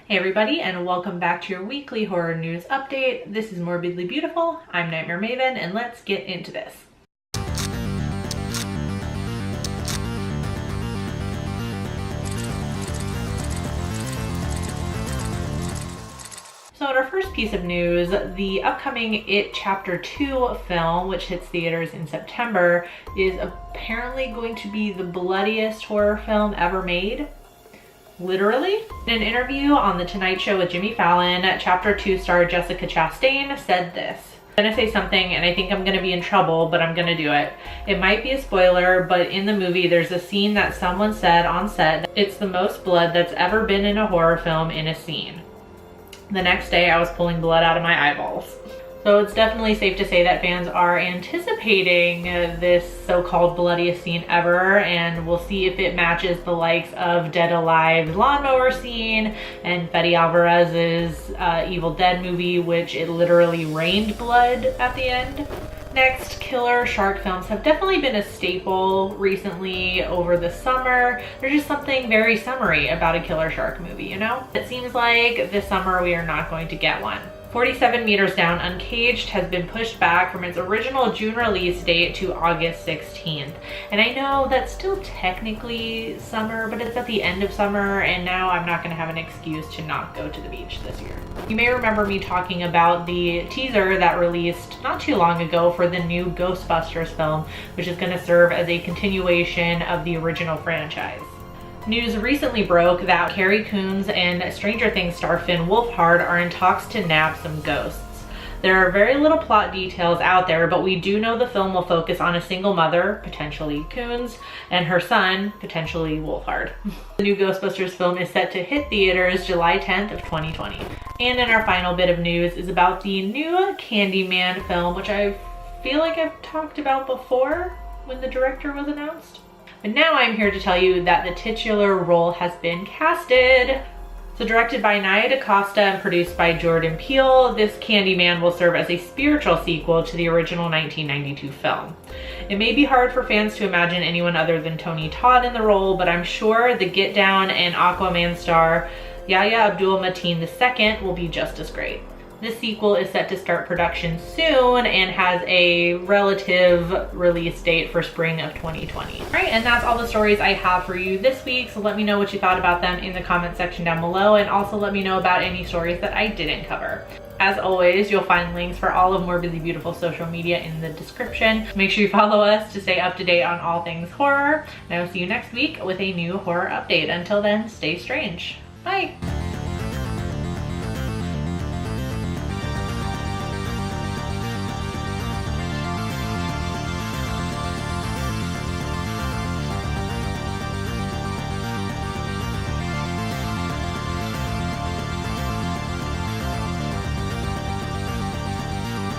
Hey everybody, and welcome back to your weekly horror news update. This is Morbidly Beautiful. I'm Nightmare Maven, and let's get into this. So in our first piece of news, the upcoming It Chapter 2 film, which hits theaters in September, is apparently going to be the bloodiest horror film ever made. Literally. In an interview on The Tonight Show with Jimmy Fallon, Chapter 2 star Jessica Chastain said this. I'm gonna say something and I think I'm gonna be in trouble, but I'm gonna do it. It might be a spoiler, but in the movie there's a scene that someone said on set that it's the most blood that's ever been in a horror film in a scene. The next day I was pulling blood out of my eyeballs. So it's definitely safe to say that fans are anticipating this so-called bloodiest scene ever, and we'll see if it matches the likes of Dead Alive's lawnmower scene and Fede Alvarez's Evil Dead movie, which it literally rained blood at the end. Next, killer shark films have definitely been a staple recently over the summer. There's just something very summery about a killer shark movie, you know? It seems like this summer we are not going to get one. 47 Meters Down Uncaged has been pushed back from its original June release date to August 16th. And I know that's still technically summer, but it's at the end of summer, and now I'm not gonna have an excuse to not go to the beach this year. You may remember me talking about the teaser that released not too long ago for the new Ghostbusters film, which is gonna serve as a continuation of the original franchise. News recently broke that Carrie Coons and Stranger Things star Finn Wolfhard are in talks to nab some ghosts. There are very little plot details out there, but we do know the film will focus on a single mother, potentially Coons, and her son, potentially Wolfhard. The new Ghostbusters film is set to hit theaters July 10th of 2020. And in our final bit of news is about the new CANDYMAN film, which I feel like I've talked about before when the director was announced. But now I'm here to tell you that the titular role has been casted. So directed by Nia DaCosta and produced by Jordan Peele, this CANDYMAN will serve as a spiritual sequel to the original 1992 film. It may be hard for fans to imagine anyone other than Tony Todd in the role, but I'm sure the Get Down and Aquaman star Yahya Abdul-Mateen II will be just as great. This sequel is set to start production soon and has a relative release date for spring of 2020. All right, and that's all the stories I have for you this week. So let me know what you thought about them in the comment section down below, and also let me know about any stories that I didn't cover. As always, you'll find links for all of Morbidly Beautiful social media in the description. Make sure you follow us to stay up to date on all things horror. And I will see you next week with a new horror update. Until then, stay strange. Bye.